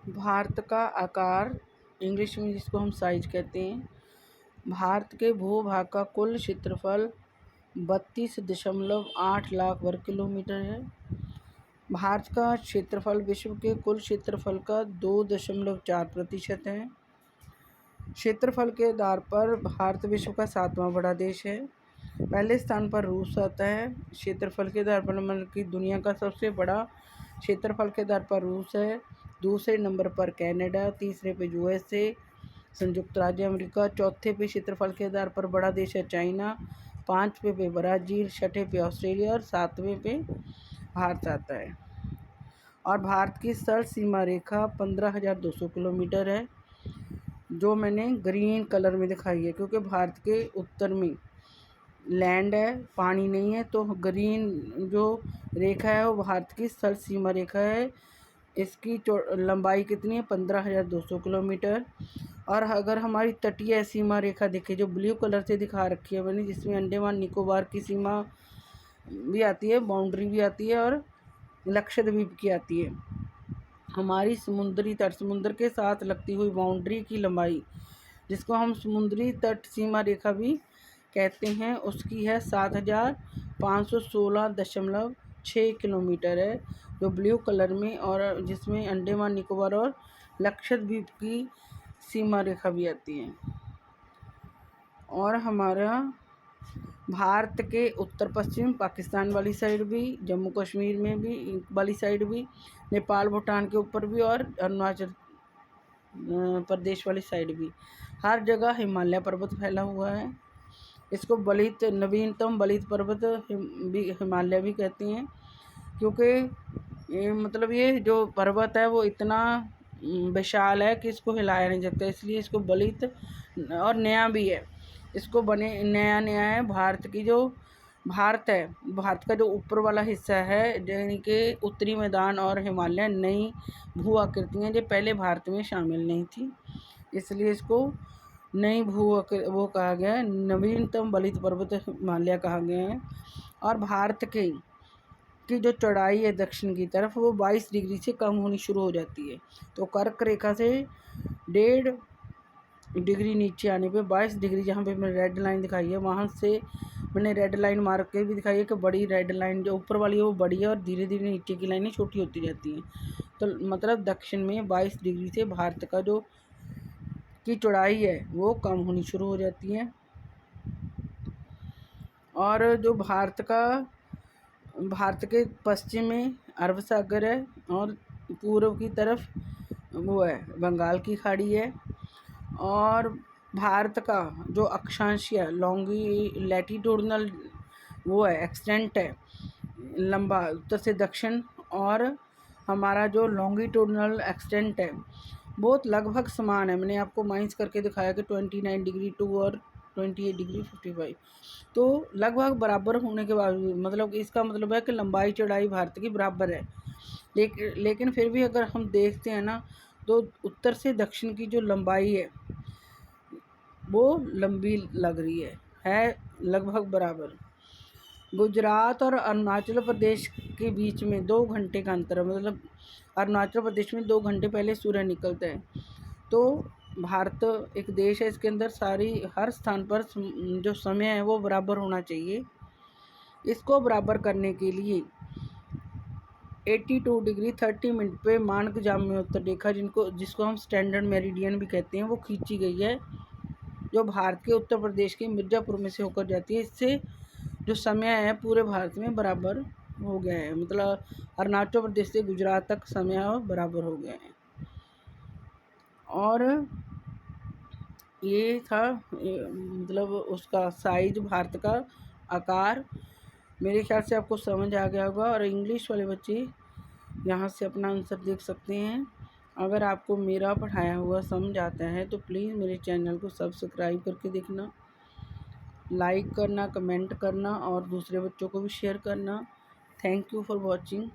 भारत का आकार, इंग्लिश में जिसको हम साइज कहते हैं, भारत के भूभाग का कुल क्षेत्रफल 32.8 लाख वर्ग किलोमीटर है। भारत का क्षेत्रफल विश्व के कुल क्षेत्रफल का 2.4% है। क्षेत्रफल के आधार पर भारत विश्व का 7वां बड़ा देश है। पहले स्थान पर रूस आता है क्षेत्रफल के आधार पर, मतलब कि दुनिया का सबसे बड़ा क्षेत्रफल के आधार पर रूस है। दूसरे नंबर पर कनाडा, तीसरे पे यूएसए संयुक्त राज्य अमेरिका, चौथे पे क्षेत्रफल के आधार पर बड़ा देश है चाइना, पाँचवें पे ब्राज़ील, छठे पे ऑस्ट्रेलिया और सातवें पे भारत आता है। और भारत की स्थल सीमा रेखा 15,200 किलोमीटर है, जो मैंने ग्रीन कलर में दिखाई है, क्योंकि भारत के उत्तर में लैंड है, पानी नहीं है, तो ग्रीन जो रेखा है वो भारत की स्थल सीमा रेखा है। इसकी लंबाई कितनी है? 15,200 किलोमीटर। और अगर हमारी तटीय सीमा रेखा देखें, जो ब्लू कलर से दिखा रखी है मैंने, जिसमें अंडमान निकोबार की सीमा भी आती है, बाउंड्री भी आती है, और लक्षद्वीप की आती है। हमारी समुद्री तट, समुद्र के साथ लगती हुई बाउंड्री की लंबाई, जिसको हम समुद्री तट सीमा रेखा भी कहते हैं, उसकी है 7,516.6 किलोमीटर है, जो ब्लू कलर में, और जिसमें अंडमान निकोबार और लक्षद्वीप की सीमा रेखा भी आती है। और हमारा भारत के उत्तर पश्चिम, पाकिस्तान वाली साइड भी, जम्मू कश्मीर में भी वाली साइड भी, नेपाल भूटान के ऊपर भी, और अरुणाचल प्रदेश वाली साइड भी, हर जगह हिमालय पर्वत फैला हुआ है। इसको नवीनतम बलित पर्वत हिमालय भी कहते हैं, क्योंकि मतलब ये जो पर्वत है वो इतना विशाल है कि इसको हिलाया नहीं सकता, इसलिए इसको बलित, और नया भी है, इसको बने नया है। भारत का जो ऊपर वाला हिस्सा है, यानी कि उत्तरी मैदान और हिमालय, नई भू आकृतियाँ जो पहले भारत में शामिल नहीं थी, इसलिए इसको नई वो कहा गया है, नवीनतम बलित पर्वत हिमालय कहा गया है। और भारत की जो चौड़ाई है दक्षिण की तरफ, वो 22 डिग्री से कम होनी शुरू हो जाती है। तो कर्क रेखा से 1.5 डिग्री नीचे आने पे 22 डिग्री, जहाँ पे मैंने रेड लाइन दिखाई है, वहाँ से मैंने रेड लाइन मार के भी दिखाई है कि बड़ी रेड लाइन जो ऊपर वाली है वो बड़ी है, और धीरे धीरे नीचे की लाइनें छोटी होती जाती हैं। तो मतलब दक्षिण में 22 डिग्री से भारत का जो की चौड़ाई है वो कम होनी शुरू हो जाती है। और जो भारत के पश्चिम में अरब सागर है, और पूर्व की तरफ वो है बंगाल की खाड़ी है। और भारत का जो अक्षांशीय लैटिट्यूडनल वो है एक्सटेंट है, लंबा उत्तर से दक्षिण, और हमारा जो लॉन्गिट्यूडनल एक्सटेंट है बहुत लगभग समान है। मैंने आपको माइनस करके दिखाया कि 29 डिग्री 2 और 28 डिग्री 55, तो लगभग बराबर होने के बावजूद, मतलब इसका मतलब है कि लंबाई चौड़ाई भारत की बराबर है। लेकिन फिर भी अगर हम देखते हैं ना, तो उत्तर से दक्षिण की जो लंबाई है वो लंबी लग रही है लगभग बराबर। गुजरात और अरुणाचल प्रदेश के बीच में 2 घंटे का अंतर है, मतलब अरुणाचल प्रदेश में 2 घंटे पहले सूर्य निकलता है। तो भारत एक देश है, इसके अंदर हर स्थान पर जो समय है वो बराबर होना चाहिए। इसको बराबर करने के लिए 82 डिग्री 30 मिनट पे मानक जाम्योत्तर रेखा, जिसको हम स्टैंडर्ड मेरिडियन भी कहते हैं, वो खींची गई है, जो भारत के उत्तर प्रदेश के मिर्ज़ापुर में से होकर जाती है। इससे जो समय है पूरे भारत में बराबर हो गया है, मतलब अरुणाचल प्रदेश से गुजरात तक समय बराबर हो गया है। और ये था मतलब उसका साइज, भारत का आकार। मेरे ख्याल से आपको समझ आ गया होगा, और इंग्लिश वाले बच्चे यहाँ से अपना आंसर देख सकते हैं। अगर आपको मेरा पढ़ाया हुआ समझ आता है तो प्लीज़ मेरे चैनल को सब्सक्राइब करके देखना, लाइक करना, कमेंट करना, और दूसरे बच्चों को भी शेयर करना। Thank you for watching.